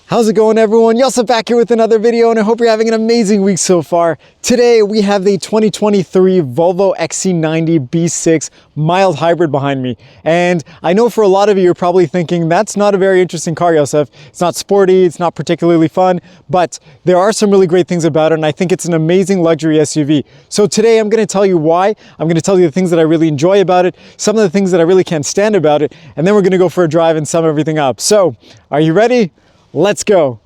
How's it going, everyone? Yosef back here with another video, and I hope you're having an amazing week so far. Today we have the 2023 Volvo XC-90 B6 mild hybrid behind me, and I know for a lot of you, you're probably thinking that's not a very interesting car, Yosef. It's not sporty, it's not particularly fun, but there are some really great things about it, and I think it's an amazing luxury SUV. So today I'm going to tell you why. I'm going to tell you the things that I really enjoy about it, some of the things that I really can't stand about it, and then we're going to go for a drive and sum everything up. So, are you ready? Let's go.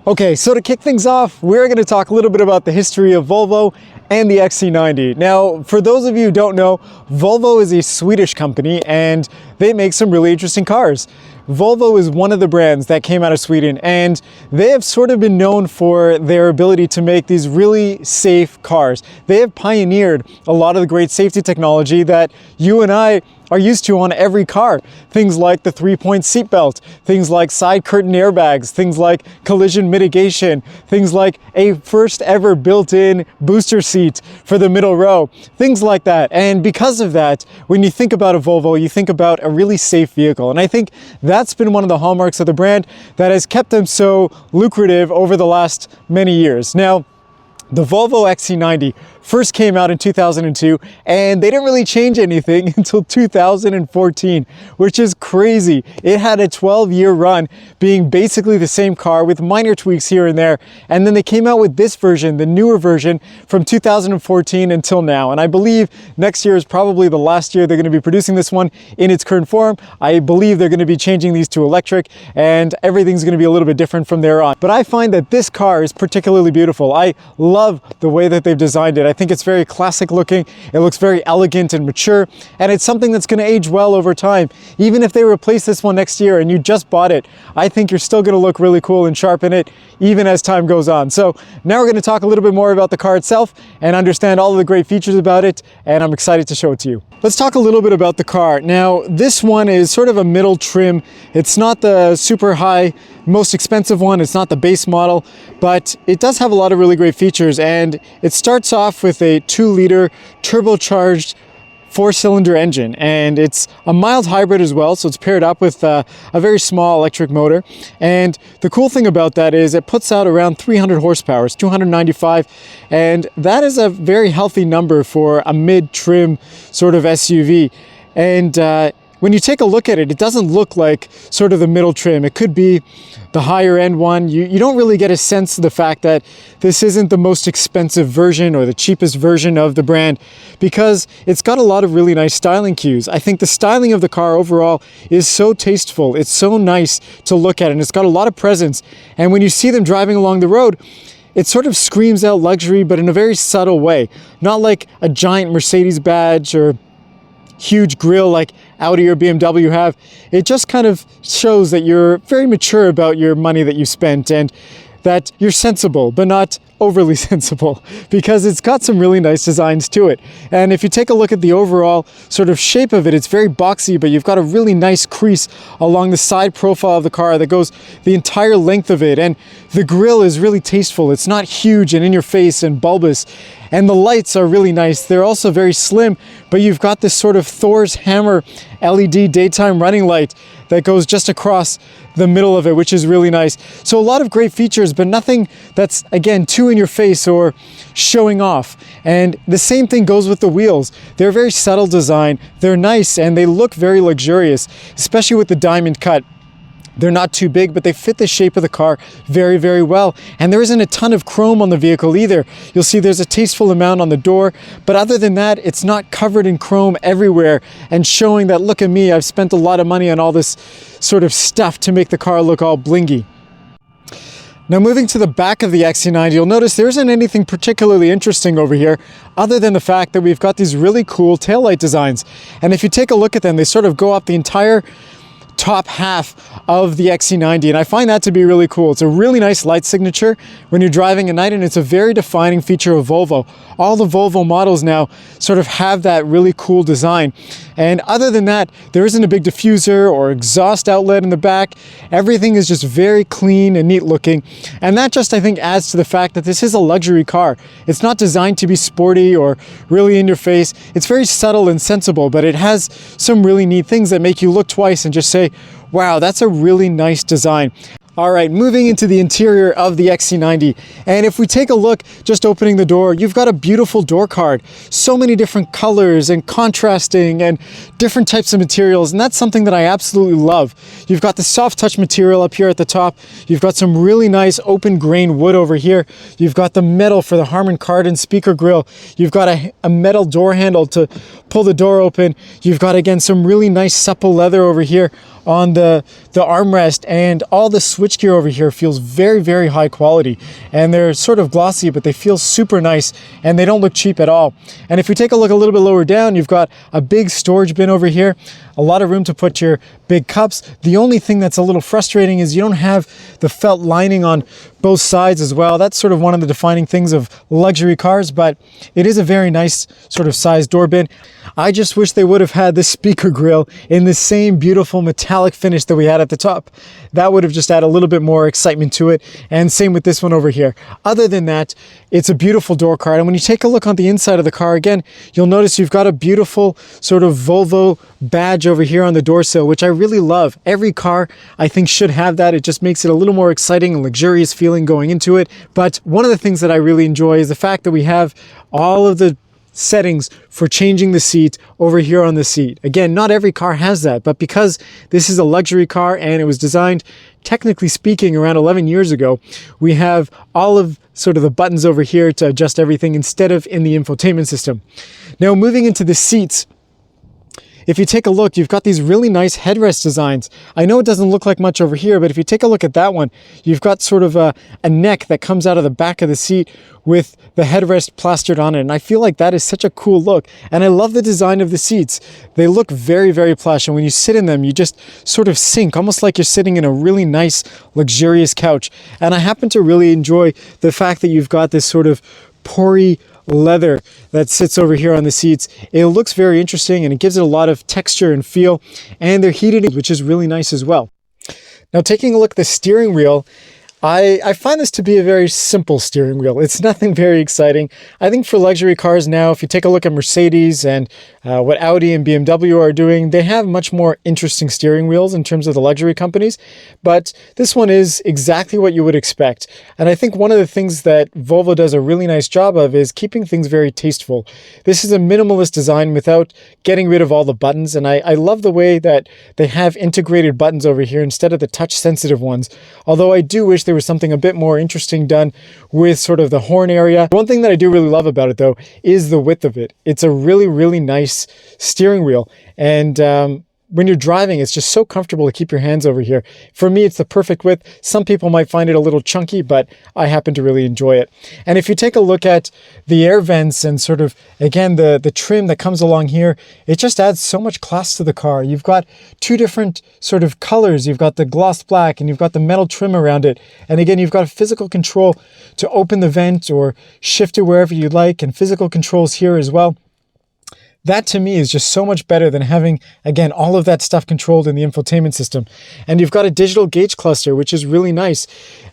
Okay, so to kick things off, we're going to talk a little bit about the history of Volvo and the XC90. Now, for those of you who don't know, Volvo is a Swedish company and they make some really interesting cars. Volvo is one of the brands that came out of Sweden, and they have sort of been known for their ability to make these really safe cars. They have pioneered a lot of the great safety technology that you and I are used to on every car. Things like the 3-point seatbelt, things like side curtain airbags, things like collision mitigation, things like a first ever built-in booster seat for the middle row, things like that. And because of that, when you think about a Volvo, you think about a really safe vehicle. And I think that's been one of the hallmarks of the brand that has kept them so lucrative over the last many years. Now, the Volvo XC90 first came out in 2002, and they didn't really change anything until 2014, which is crazy. It had a 12-year run being basically the same car with minor tweaks here and there, and then they came out with this version, the newer version, from 2014 until now. And I believe next year is probably the last year they're going to be producing this one in its current form. I believe they're going to be changing these to electric, and everything's going to be a little bit different from there on. But I find that this car is particularly beautiful. I love the way that they've designed it. I think it's very classic looking. It looks very elegant and mature, and it's something that's going to age well over time. Even if they replace this one next year and you just bought it, I think you're still going to look really cool and sharp in it even as time goes on. So now we're going to talk a little bit more about the car itself and understand all of the great features about it, and I'm excited to show it to you. Let's talk a little bit about the car. Now, this one is sort of a middle trim. It's not the super high, most expensive one. It's not the base model, but it does have a lot of really great features. And it starts off with a 2-liter turbocharged 4-cylinder engine, and it's a mild hybrid as well, so it's paired up with a very small electric motor. And the cool thing about that is it puts out around 300 horsepower. It's 295, and that is a very healthy number for a mid-trim sort of SUV. And when you take a look at it, it doesn't look like sort of the middle trim. It could be the higher end one. You don't really get a sense of the fact that this isn't the most expensive version or the cheapest version of the brand, because it's got a lot of really nice styling cues. I think the styling of the car overall is so tasteful. It's so nice to look at, and it's got a lot of presence. And when you see them driving along the road, it sort of screams out luxury, but in a very subtle way. Not like a giant Mercedes badge or huge grille like Audi or BMW have. It just kind of shows that you're very mature about your money that you spent, and that you're sensible, but not overly sensible, because it's got some really nice designs to it. And if you take a look at the overall sort of shape of it, it's very boxy, but you've got a really nice crease along the side profile of the car that goes the entire length of it. And the grille is really tasteful. It's not huge and in your face and bulbous. And the lights are really nice. They're also very slim, but you've got this sort of Thor's hammer LED daytime running light that goes just across the middle of it, which is really nice. So a lot of great features, but nothing that's, again, too in your face or showing off. And the same thing goes with the wheels. They're very subtle design. They're nice and they look very luxurious, especially with the diamond cut. They're not too big, but they fit the shape of the car very, very well. And there isn't a ton of chrome on the vehicle either. You'll see there's a tasteful amount on the door, but other than that, it's not covered in chrome everywhere and showing that, look at me, I've spent a lot of money on all this sort of stuff to make the car look all blingy. Now moving to the back of the XC90, you'll notice there isn't anything particularly interesting over here other than the fact that we've got these really cool taillight designs. And if you take a look at them, they sort of go up the entire top half of the XC90, and I find that to be really cool. It's a really nice light signature when you're driving at night, and it's a very defining feature of Volvo. All the Volvo models now sort of have that really cool design. And other than that, there isn't a big diffuser or exhaust outlet in the back. Everything is just very clean and neat looking. And that just, I think, adds to the fact that this is a luxury car. It's not designed to be sporty or really in your face. It's very subtle and sensible, but it has some really neat things that make you look twice and just say, wow, that's a really nice design. All right, moving into the interior of the XC90. And if we take a look, just opening the door, you've got a beautiful door card. So many different colors and contrasting and different types of materials. And that's something that I absolutely love. You've got the soft touch material up here at the top. You've got some really nice open grain wood over here. You've got the metal for the Harman Kardon speaker grille. You've got a metal door handle to pull the door open. You've got, again, some really nice supple leather over here on the armrest, and all the switchgear over here feels very, very high quality, and they're sort of glossy, but they feel super nice and they don't look cheap at all. And if we take a look a little bit lower down, you've got a big storage bin over here, a lot of room to put your big cups. The only thing that's a little frustrating is you don't have the felt lining on both sides as well. That's sort of one of the defining things of luxury cars, but it is a very nice sort of sized door bin. I just wish they would have had the speaker grille in the same beautiful metallic finish that we had at the top. That would have just added a little bit more excitement to it, and same with this one over here. Other than that, it's a beautiful door card, and when you take a look on the inside of the car again, you'll notice you've got a beautiful sort of Volvo badge over here on the door sill, which I really love. Every car, I think, should have that. It just makes it a little more exciting and luxurious feeling going into it. But one of the things that I really enjoy is the fact that we have all of the settings for changing the seat over here on the seat. Again, not every car has that, but because this is a luxury car and it was designed, technically speaking, around 11 years ago, we have all of sort of the buttons over here to adjust everything instead of in the infotainment system. Now, moving into the seats, if you take a look, you've got these really nice headrest designs. I know it doesn't look like much over here, but if you take a look at that one, you've got sort of a neck that comes out of the back of the seat with the headrest plastered on it. And I feel like that is such a cool look. And I love the design of the seats. They look very, very plush. And when you sit in them, you just sort of sink, almost like you're sitting in a really nice, luxurious couch. And I happen to really enjoy the fact that you've got this sort of pory leather that sits over here on the seats. It looks very interesting and it gives it a lot of texture and feel, and they're heated, which is really nice as well. Now, taking a look at the steering wheel, I find this to be a very simple steering wheel. It's nothing very exciting. I think for luxury cars now, if you take a look at Mercedes and what Audi and BMW are doing, they have much more interesting steering wheels in terms of the luxury companies. But this one is exactly what you would expect. And I think one of the things that Volvo does a really nice job of is keeping things very tasteful. This is a minimalist design without getting rid of all the buttons. And I love the way that they have integrated buttons over here instead of the touch-sensitive ones. Although I do wish there was something a bit more interesting done with sort of the horn area. One thing that I do really love about it though is the width of it. It's a really, really nice steering wheel. And when you're driving, it's just so comfortable to keep your hands over here. For me, it's the perfect width. Some people might find it a little chunky, but I happen to really enjoy it. And if you take a look at the air vents and sort of, again, the trim that comes along here, it just adds so much class to the car. You've got two different sort of colors. You've got the gloss black and you've got the metal trim around it. And again, you've got a physical control to open the vent or shift it wherever you like, and physical controls here as well. That to me is just so much better than having, again, all of that stuff controlled in the infotainment system. And you've got a digital gauge cluster, which is really nice.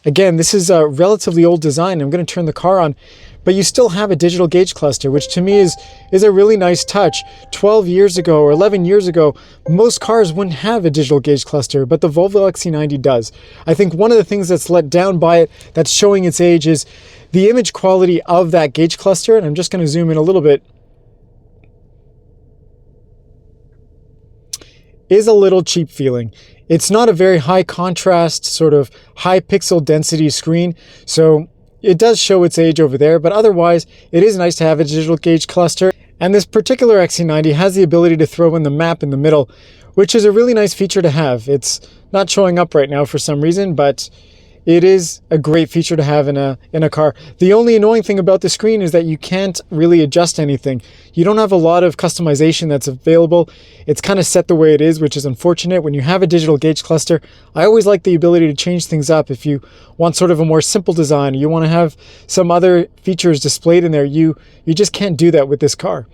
Again, this is a relatively old design. I'm going to turn the car on, but you still have a digital gauge cluster, which to me is a really nice touch. 12 years ago or 11 years ago, most cars wouldn't have a digital gauge cluster, but the Volvo XC90 does. I think one of the things that's let down by it, that's showing its age, is the image quality of that gauge cluster. And I'm just going to zoom in a little bit. Is a little cheap feeling. It's not a very high contrast, sort of high pixel density screen, so it does show its age over there, but otherwise it is nice to have a digital gauge cluster. And this particular XC90 has the ability to throw in the map in the middle, which is a really nice feature to have. It's not showing up right now for some reason, but it is a great feature to have in a car. The only annoying thing about the screen is that you can't really adjust anything. You don't have a lot of customization that's available. It's kind of set the way it is, which is unfortunate. When you have a digital gauge cluster, I always like the ability to change things up. If you want sort of a more simple design, or you want to have some other features displayed in there, you just can't do that with this car.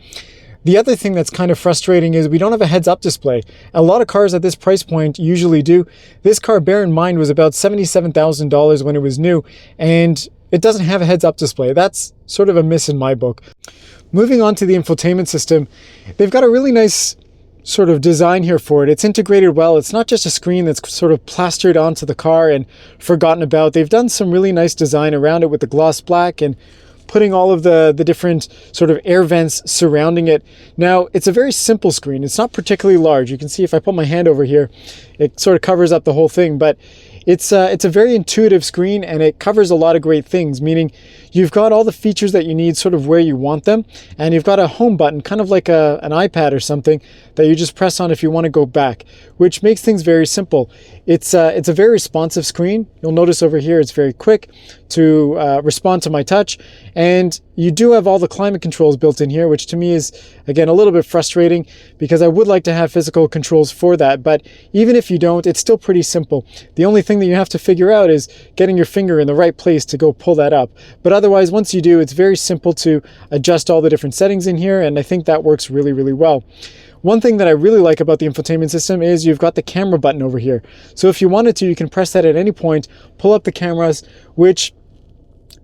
The other thing that's kind of frustrating is we don't have a heads-up display. A lot of cars at this price point usually do. This car, bear in mind, was about $77,000 when it was new, and it doesn't have a heads-up display. That's sort of a miss in my book. Moving on to the infotainment system, they've got a really nice sort of design here for it. It's integrated well. It's not just a screen that's sort of plastered onto the car and forgotten about. They've done some really nice design around it with the gloss black and putting all of the different sort of air vents surrounding it. Now, it's a very simple screen. It's not particularly large. You can see if I put my hand over here, it sort of covers up the whole thing, but it's a very intuitive screen, and it covers a lot of great things, meaning you've got all the features that you need sort of where you want them, and you've got a home button, kind of like an iPad or something, that you just press on if you want to go back, which makes things very simple. It's a very responsive screen. You'll notice over here it's very quick to respond to my touch, and you do have all the climate controls built in here, which to me is, again, a little bit frustrating because I would like to have physical controls for that, but even if you don't, it's still pretty simple. The only thing that you have to figure out is getting your finger in the right place to go pull that up. But otherwise, once you do, it's very simple to adjust all the different settings in here, and I think that works really, really well. One thing that I really like about the infotainment system is you've got the camera button over here. So if you wanted to, you can press that at any point, pull up the cameras, which,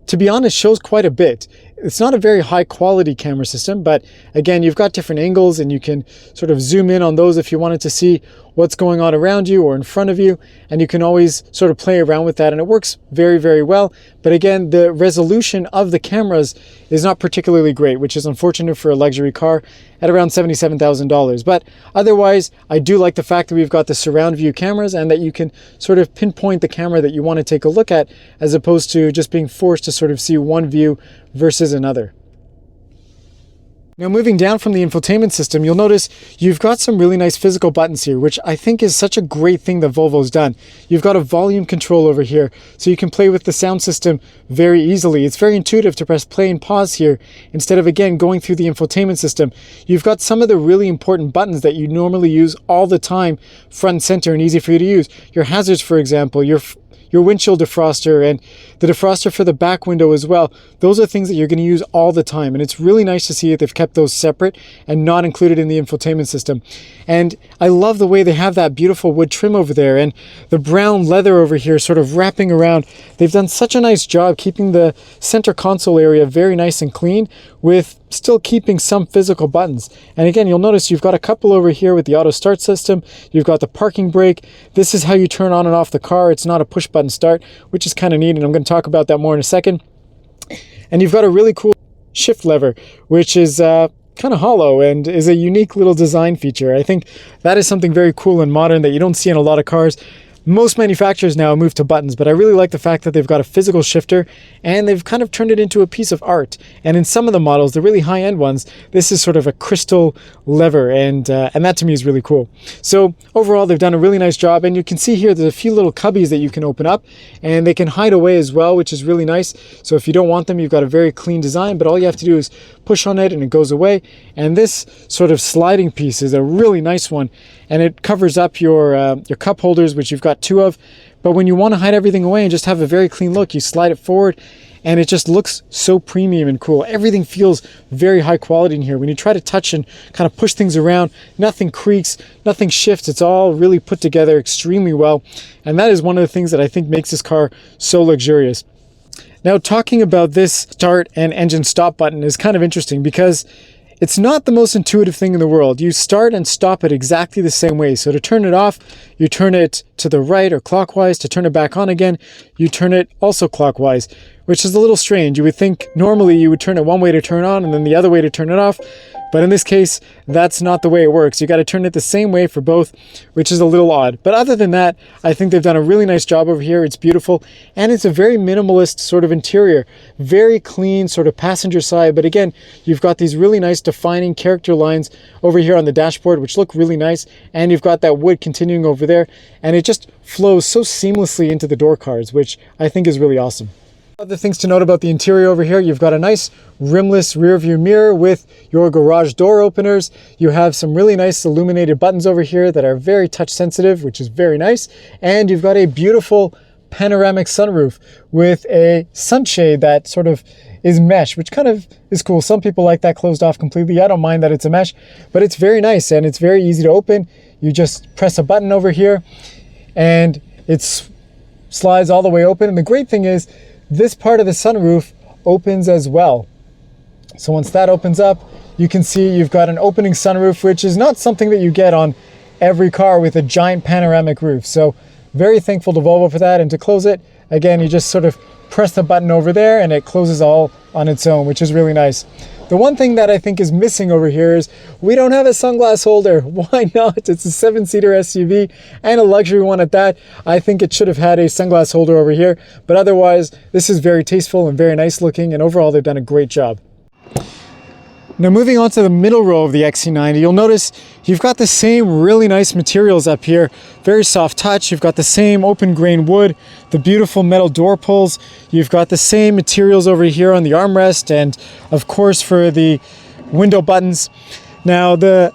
to be honest, shows quite a bit. It's not a very high quality camera system, but again, you've got different angles and you can sort of zoom in on those if you wanted to see what's going on around you or in front of you, and you can always sort of play around with that, and it works very, very well. But again, the resolution of the cameras is not particularly great, which is unfortunate for a luxury car at around $77,000. But otherwise, I do like the fact that we've got the surround view cameras and that you can sort of pinpoint the camera that you want to take a look at, as opposed to just being forced to sort of see one view versus another. Now, moving down from the infotainment system, you'll notice you've got some really nice physical buttons here, which I think is such a great thing that Volvo's done. You've got a volume control over here, so you can play with the sound system very easily. It's very intuitive to press play and pause here, instead of, again, going through the infotainment system. You've got some of the really important buttons that you normally use all the time, front and center, and easy for you to use. Your hazards, for example, your your windshield defroster and the defroster for the back window as well. Those are things that you're going to use all the time, and it's really nice to see that they've kept those separate and not included in the infotainment system. And I love the way they have that beautiful wood trim over there and the brown leather over here sort of wrapping around. They've done such a nice job keeping the center console area very nice and clean with still keeping some physical buttons. And again, you'll notice you've got a couple over here with the auto start system. You've got the parking brake. This is how you turn on and off the car. It's not a push button start, which is kind of neat, and I'm going to talk about that more in a second. And you've got a really cool shift lever, which is kind of hollow and is a unique little design feature. I think that is something very cool and modern that you don't see in a lot of cars. Most manufacturers now move to buttons, but I really like the fact that they've got a physical shifter and they've kind of turned it into a piece of art. And in some of the models, the really high-end ones, this is sort of a crystal lever, and that to me is really cool. So overall, they've done a really nice job, and you can see here there's a few little cubbies that you can open up, and they can hide away as well, which is really nice. So if you don't want them, you've got a very clean design, but all you have to do is push on it and it goes away. And this sort of sliding piece is a really nice one, and it covers up your cup holders, which you've got 2 of. But when you want to hide everything away and just have a very clean look, you slide it forward and it just looks so premium and cool. Everything feels very high quality in here. When you try to touch and kind of push things around, nothing creaks, nothing shifts. It's all really put together extremely well. And that is one of the things that I think makes this car so luxurious. Now, talking about this start and engine stop button is kind of interesting because it's not the most intuitive thing in the world. You start and stop it exactly the same way. So to turn it off, you turn it to the right or clockwise. To turn it back on again, you turn it also clockwise, which is a little strange. You would think normally you would turn it one way to turn on and then the other way to turn it off. But in this case, that's not the way it works. You got to turn it the same way for both, which is a little odd. But other than that, I think they've done a really nice job over here. It's beautiful, and it's a very minimalist sort of interior. Very clean sort of passenger side. But again, you've got these really nice defining character lines over here on the dashboard, which look really nice. And you've got that wood continuing over there. And it just flows so seamlessly into the door cards, which I think is really awesome. Other things to note about the interior over here, you've got a nice rimless rear view mirror with your garage door openers. You have some really nice illuminated buttons over here that are very touch sensitive, which is very nice. And you've got a beautiful panoramic sunroof with a sunshade that sort of is mesh, which kind of is cool. Some people like that closed off completely. I don't mind that it's a mesh, but it's very nice and it's very easy to open. You just press a button over here and it slides all the way open. And the great thing is, this part of the sunroof opens as well. So once that opens up, you can see you've got an opening sunroof, which is not something that you get on every car with a giant panoramic roof. So very thankful to Volvo for that. And to close it, again, you just sort of press the button over there and it closes all on its own, which is really nice. The one thing that I think is missing over here is we don't have a sunglass holder. Why not? It's a 7-seater SUV and a luxury one at that. I think it should have had a sunglass holder over here, but otherwise this is very tasteful and very nice looking, and overall they've done a great job. Now moving on to the middle row of the XC90, you'll notice you've got the same really nice materials up here. Very soft touch. You've got the same open grain wood, the beautiful metal door pulls. You've got the same materials over here on the armrest and of course for the window buttons. Now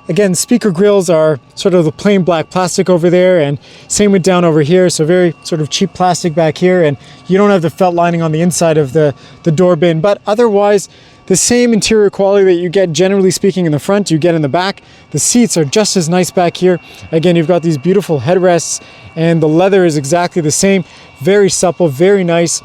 again, speaker grills are sort of the plain black plastic over there, and same with down over here. So very sort of cheap plastic back here, and you don't have the felt lining on the inside of the door bin, but otherwise the same interior quality that you get generally speaking in the front, you get in the back. The seats are just as nice back here. Again, you've got these beautiful headrests and the leather is exactly the same. Very supple, very nice.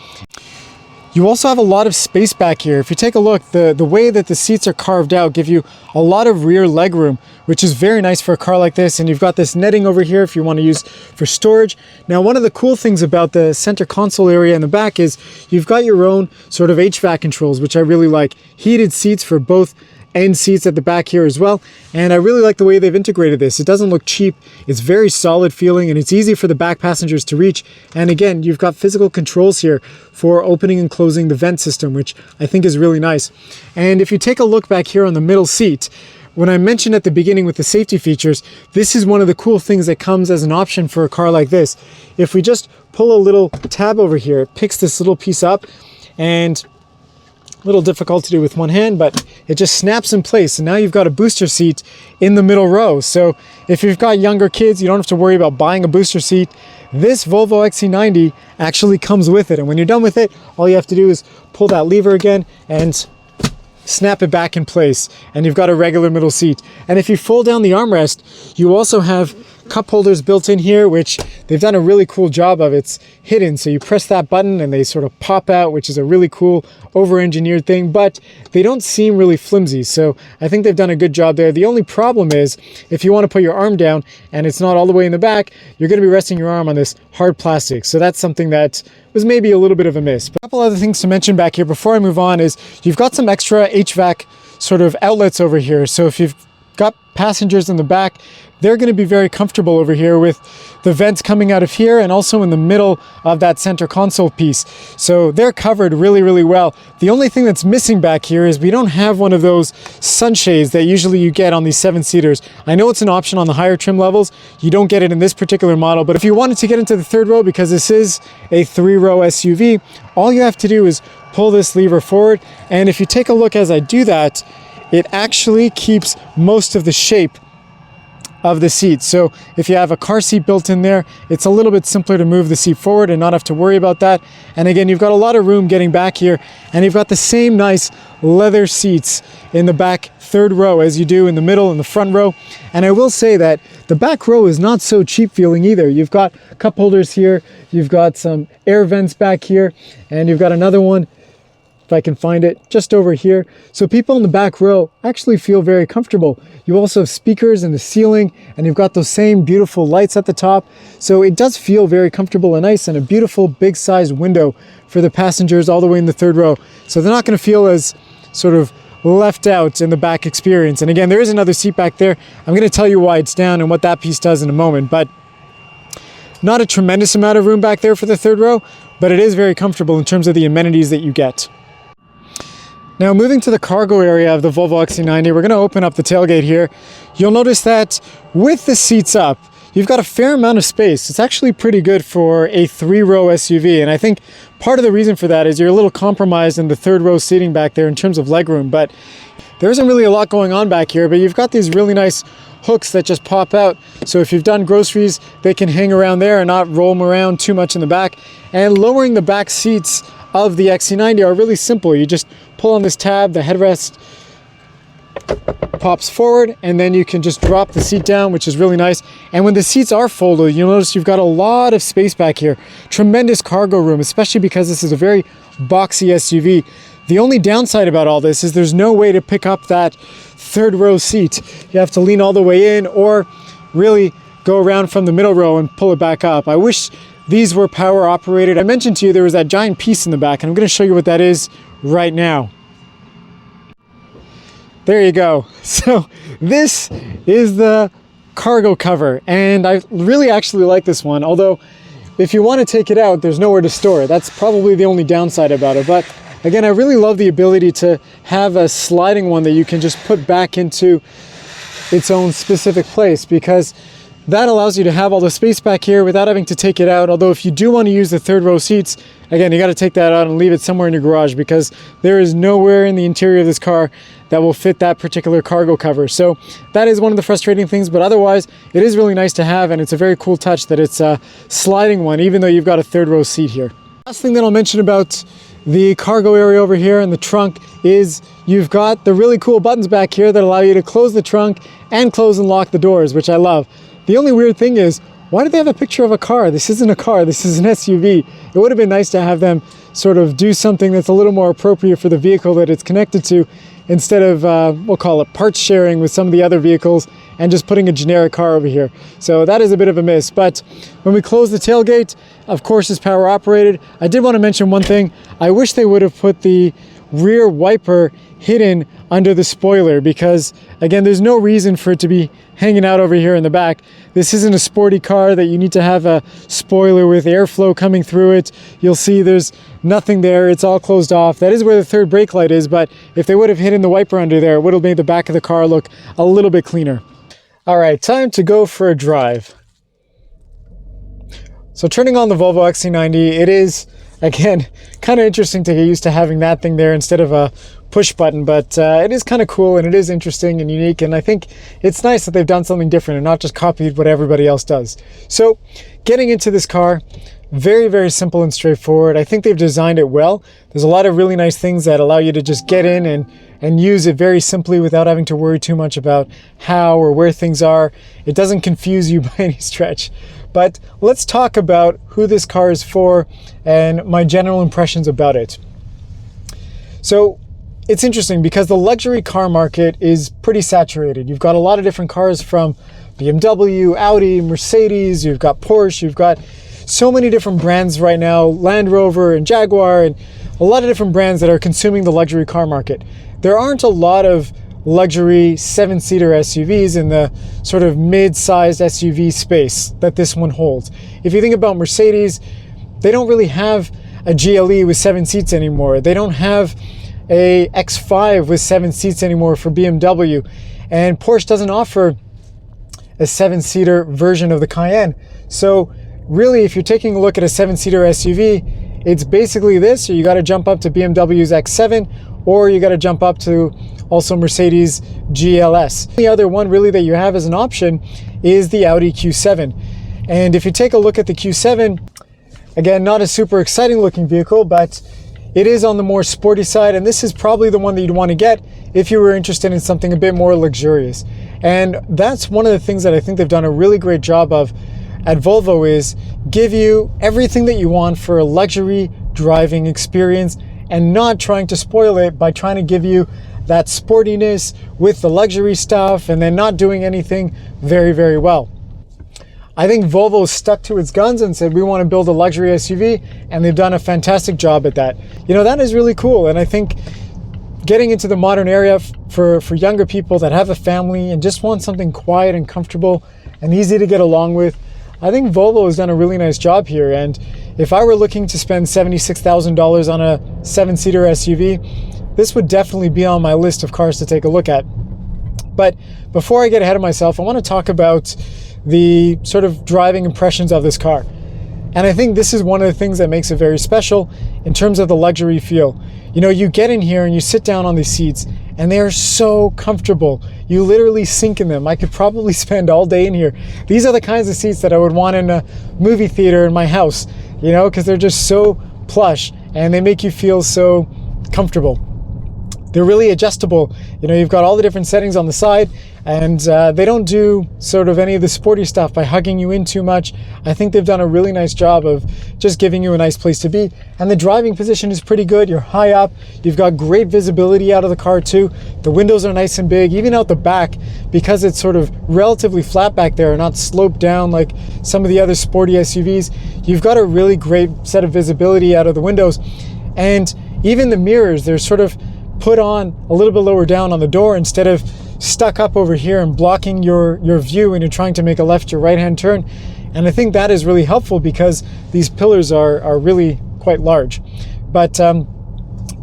You also have a lot of space back here. If you take a look, the way that the seats are carved out give you a lot of rear leg room, which is very nice for a car like this. And you've got this netting over here if you want to use for storage. Now, one of the cool things about the center console area in the back is you've got your own sort of HVAC controls, which I really like. Heated seats for both end seats at the back here as well. And I really like the way they've integrated this. It doesn't look cheap. It's very solid feeling and it's easy for the back passengers to reach. And again, you've got physical controls here for opening and closing the vent system, which I think is really nice. And if you take a look back here on the middle seat, when I mentioned at the beginning with the safety features, this is one of the cool things that comes as an option for a car like this. If we just pull a little tab over here, it picks this little piece up and little difficult to do with one hand, but it just snaps in place. And now you've got a booster seat in the middle row. So if you've got younger kids, you don't have to worry about buying a booster seat. This Volvo XC90 actually comes with it. And when you're done with it, all you have to do is pull that lever again and snap it back in place, and you've got a regular middle seat. And if you fold down the armrest, you also have cup holders built in here, which they've done a really cool job of. It's hidden, so you press that button and they sort of pop out, which is a really cool over-engineered thing, but they don't seem really flimsy, so I think they've done a good job there. The only problem is if you want to put your arm down and it's not all the way in the back, you're going to be resting your arm on this hard plastic, so that's something that was maybe a little bit of a miss. But a couple other things to mention back here before I move on is you've got some extra HVAC sort of outlets over here, so if you've got passengers in the back, they're going to be very comfortable over here with the vents coming out of here and also in the middle of that center console piece. So they're covered really, really well. The only thing that's missing back here is we don't have one of those sunshades that usually you get on these 7-seaters. I know it's an option on the higher trim levels. You don't get it in this particular model, but if you wanted to get into the third row, because this is a 3-row SUV, all you have to do is pull this lever forward. And if you take a look as I do that, it actually keeps most of the shape of the seat. So if you have a car seat built in there, it's a little bit simpler to move the seat forward and not have to worry about that. And again, you've got a lot of room getting back here, and you've got the same nice leather seats in the back third row as you do in the middle and the front row. And I will say that the back row is not so cheap feeling either. You've got cup holders here, you've got some air vents back here, and you've got another one, if I can find it, just over here. So people in the back row actually feel very comfortable. You also have speakers in the ceiling, and you've got those same beautiful lights at the top. So it does feel very comfortable and nice, and a beautiful big sized window for the passengers all the way in the third row. So they're not going to feel as sort of left out in the back experience. And again, there is another seat back there. I'm going to tell you why it's down and what that piece does in a moment, but not a tremendous amount of room back there for the third row, but it is very comfortable in terms of the amenities that you get. Now, moving to the cargo area of the Volvo XC90, we're going to open up the tailgate here. You'll notice that with the seats up, you've got a fair amount of space. It's actually pretty good for a 3-row SUV, and I think part of the reason for that is you're a little compromised in the third row seating back there in terms of legroom, but there isn't really a lot going on back here, but you've got these really nice hooks that just pop out. So if you've done groceries, they can hang around there and not roll them around too much in the back. And lowering the back seats of the XC90 are really simple. You just pull on this tab, the headrest pops forward, and then you can just drop the seat down, which is really nice. And when the seats are folded, you'll notice you've got a lot of space back here. Tremendous cargo room, especially because this is a very boxy SUV. The only downside about all this is there's no way to pick up that third row seat. You have to lean all the way in or really go around from the middle row and pull it back up. I wish these were power operated. I mentioned to you there was that giant piece in the back, and I'm going to show you what that is right now. There you go. So this is the cargo cover, and I really actually like this one, although if you want to take it out, there's nowhere to store it. That's probably the only downside about it. But again, I really love the ability to have a sliding one that you can just put back into its own specific place, because that allows you to have all the space back here without having to take it out. Although if you do want to use the third row seats, again, you got to take that out and leave it somewhere in your garage, because there is nowhere in the interior of this car that will fit that particular cargo cover. So that is one of the frustrating things, but otherwise it is really nice to have, and it's a very cool touch that it's a sliding one, even though you've got a third row seat here. Last thing that I'll mention about the cargo area over here in the trunk is you've got the really cool buttons back here that allow you to close the trunk and close and lock the doors, which I love. The only weird thing is, why do they have a picture of a car? This isn't a car, this is an SUV. It would have been nice to have them sort of do something that's a little more appropriate for the vehicle that it's connected to, instead of, we'll call it parts sharing with some of the other vehicles and just putting a generic car over here. So that is a bit of a miss. But when we close the tailgate, of course it's power operated. I did want to mention one thing. I wish they would have put the rear wiper hidden under the spoiler, because again, there's no reason for it to be hanging out over here in the back. This isn't a sporty car that you need to have a spoiler with airflow coming through it. You'll see there's nothing there. It's all closed off. That is where the third brake light is, but if they would have hidden the wiper under there, it would have made the back of the car look a little bit cleaner. All right, time to go for a drive. So turning on the Volvo XC90, it is Again, kind of interesting to get used to having that thing there instead of a push button, but it is kind of cool and it is interesting and unique, and I think it's nice that they've done something different and not just copied what everybody else does. So getting into this car, very, very simple and straightforward. I think they've designed it well. There's a lot of really nice things that allow you to just get in and use it very simply without having to worry too much about how or where things are. It doesn't confuse you by any stretch. But let's talk about who this car is for and my general impressions about it. So it's interesting because the luxury car market is pretty saturated. You've got a lot of different cars from BMW, Audi, Mercedes, you've got Porsche, you've got so many different brands right now, Land Rover and Jaguar, and a lot of different brands that are consuming the luxury car market. There aren't a lot of luxury 7-seater SUVs in the sort of mid-sized SUV space that this one holds. If you think about Mercedes, they don't really have a GLE with 7 seats anymore. They don't have a X5 with 7 seats anymore for BMW. And Porsche doesn't offer a 7-seater version of the Cayenne. So really, if you're taking a look at a 7-seater SUV, it's basically this, or you got to jump up to BMW's X7, or you got to jump up to also Mercedes GLS. The other one really that you have as an option is the Audi Q7. And if you take a look at the Q7, again, not a super exciting looking vehicle, but it is on the more sporty side, and this is probably the one that you'd want to get if you were interested in something a bit more luxurious. And that's one of the things that I think they've done a really great job of at Volvo, is give you everything that you want for a luxury driving experience and not trying to spoil it by trying to give you that sportiness with the luxury stuff and then not doing anything very, very well. I think Volvo stuck to its guns and said, we want to build a luxury SUV, and they've done a fantastic job at that. You know, that is really cool. And I think getting into the modern area for younger people that have a family and just want something quiet and comfortable and easy to get along with, I think Volvo has done a really nice job here. And if I were looking to spend $76,000 on a 7-seater SUV, this would definitely be on my list of cars to take a look at. But before I get ahead of myself, I want to talk about the sort of driving impressions of this car. And I think this is one of the things that makes it very special in terms of the luxury feel. You know, you get in here and you sit down on these seats and they are so comfortable. You literally sink in them. I could probably spend all day in here. These are the kinds of seats that I would want in a movie theater in my house, you know, because they're just so plush and they make you feel so comfortable. They're really adjustable. You know, you've got all the different settings on the side, and they don't do sort of any of the sporty stuff by hugging you in too much. I think they've done a really nice job of just giving you a nice place to be. And the driving position is pretty good. You're high up. You've got great visibility out of the car too. The windows are nice and big, even out the back, because it's sort of relatively flat back there and not sloped down like some of the other sporty SUVs. You've got a really great set of visibility out of the windows. And even the mirrors, they're sort of put on a little bit lower down on the door instead of stuck up over here and blocking your view when you're trying to make a left or right hand turn. And I think that is really helpful because these pillars are really quite large. But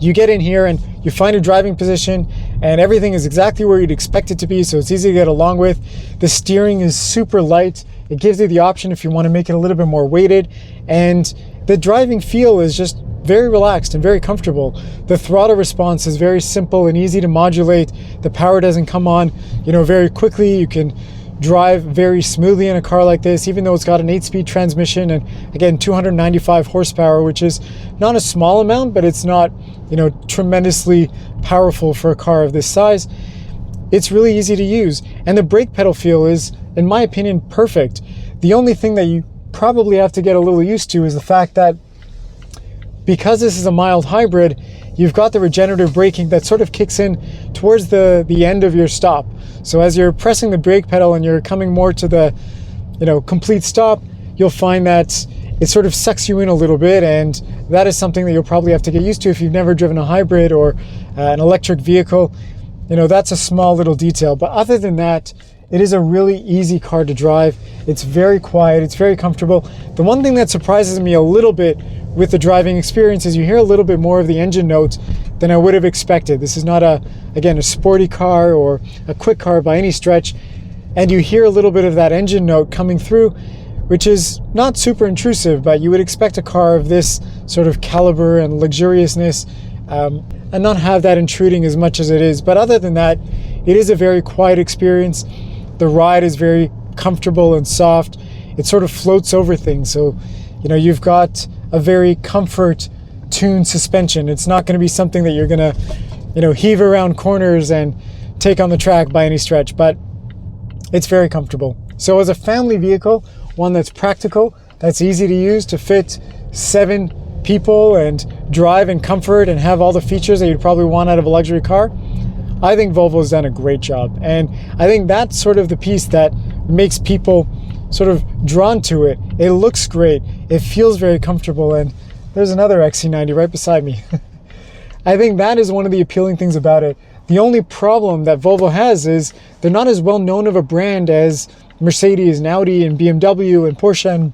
you get in here and you find a driving position and everything is exactly where you'd expect it to be, so it's easy to get along with. The steering is super light. It gives you the option if you want to make it a little bit more weighted, and the driving feel is just very relaxed and very comfortable. The throttle response is very simple and easy to modulate. The power doesn't come on, you know, very quickly. You can drive very smoothly in a car like this, even though it's got an 8-speed transmission and again 295 horsepower, which is not a small amount, but it's not, you know, tremendously powerful for a car of this size. It's really easy to use, and the brake pedal feel is, in my opinion, perfect. The only thing that you probably have to get a little used to is the fact that because this is a mild hybrid, you've got the regenerative braking that sort of kicks in towards the end of your stop. So as you're pressing the brake pedal and you're coming more to the, you know, complete stop, you'll find that it sort of sucks you in a little bit, and that is something that you'll probably have to get used to if you've never driven a hybrid or an electric vehicle. You know, that's a small little detail, but other than that, it is a really easy car to drive. It's very quiet, it's very comfortable. The one thing that surprises me a little bit with the driving experience is you hear a little bit more of the engine notes than I would have expected. This is not again, a sporty car or a quick car by any stretch, and you hear a little bit of that engine note coming through, which is not super intrusive, but you would expect a car of this sort of caliber and luxuriousness and not have that intruding as much as it is. But other than that, it is a very quiet experience. The ride is very comfortable and soft. It sort of floats over things. So, you know, you've got a very tuned suspension. It's not going to be something that you're going to, you know, heave around corners and take on the track by any stretch, but it's very comfortable. So as a family vehicle, one that's practical, that's easy to use to fit 7 people and drive in comfort and have all the features that you'd probably want out of a luxury car, I think Volvo's done a great job. And I think that's sort of the piece that makes people sort of drawn to it. It looks great. It feels very comfortable. And there's another XC90 right beside me. I think that is one of the appealing things about it. The only problem that Volvo has is they're not as well known of a brand as Mercedes and Audi and BMW and Porsche and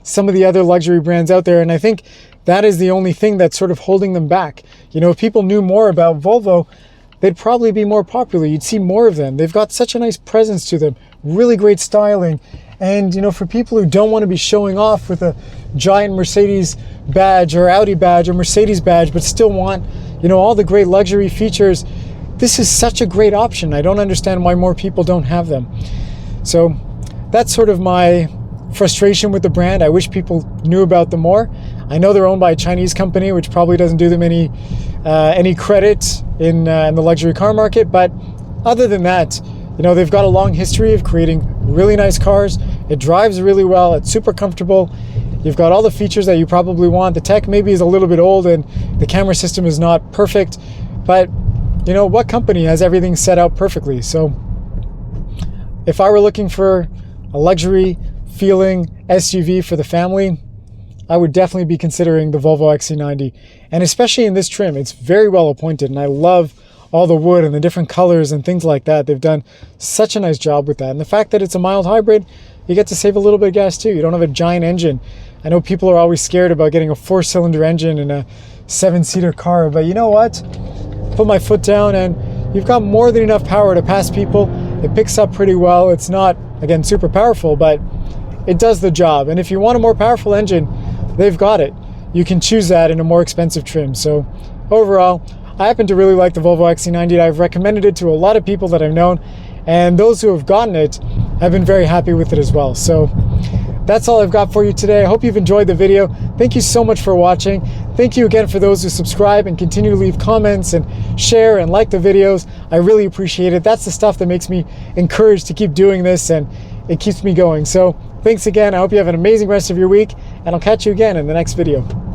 some of the other luxury brands out there. And I think that is the only thing that's sort of holding them back. You know, if people knew more about Volvo, they'd probably be more popular. You'd see more of them. They've got such a nice presence to them, really great styling. And, you know, for people who don't want to be showing off with a giant Mercedes badge or Audi badge or Mercedes badge, but still want, you know, all the great luxury features, this is such a great option. I don't understand why more people don't have them. So that's sort of my frustration with the brand. I wish people knew about them more. I know they're owned by a Chinese company, which probably doesn't do them any credit in the luxury car market. But other than that, you know, they've got a long history of creating really nice cars. It drives really well. It's super comfortable. You've got all the features that you probably want. The tech maybe is a little bit old and the camera system is not perfect, but you know, what company has everything set out perfectly? So if I were looking for a luxury feeling SUV for the family, I would definitely be considering the Volvo XC90. And especially in this trim, it's very well appointed, and I love all the wood and the different colors and things like that. They've done such a nice job with that. And the fact that it's a mild hybrid, you get to save a little bit of gas too. You don't have a giant engine. I know people are always scared about getting a 4-cylinder engine in a 7-seater car, but you know what? Put my foot down and you've got more than enough power to pass people. It picks up pretty well. It's not, again, super powerful, but it does the job. And if you want a more powerful engine, they've got it. You can choose that in a more expensive trim. So overall, I happen to really like the Volvo XC90. I've recommended it to a lot of people that I've known, and those who have gotten it have been very happy with it as well. So that's all I've got for you today. I hope you've enjoyed the video. Thank you so much for watching. Thank you again for those who subscribe and continue to leave comments and share and like the videos. I really appreciate it. That's the stuff that makes me encouraged to keep doing this, and it keeps me going. So thanks again. I hope you have an amazing rest of your week, and I'll catch you again in the next video.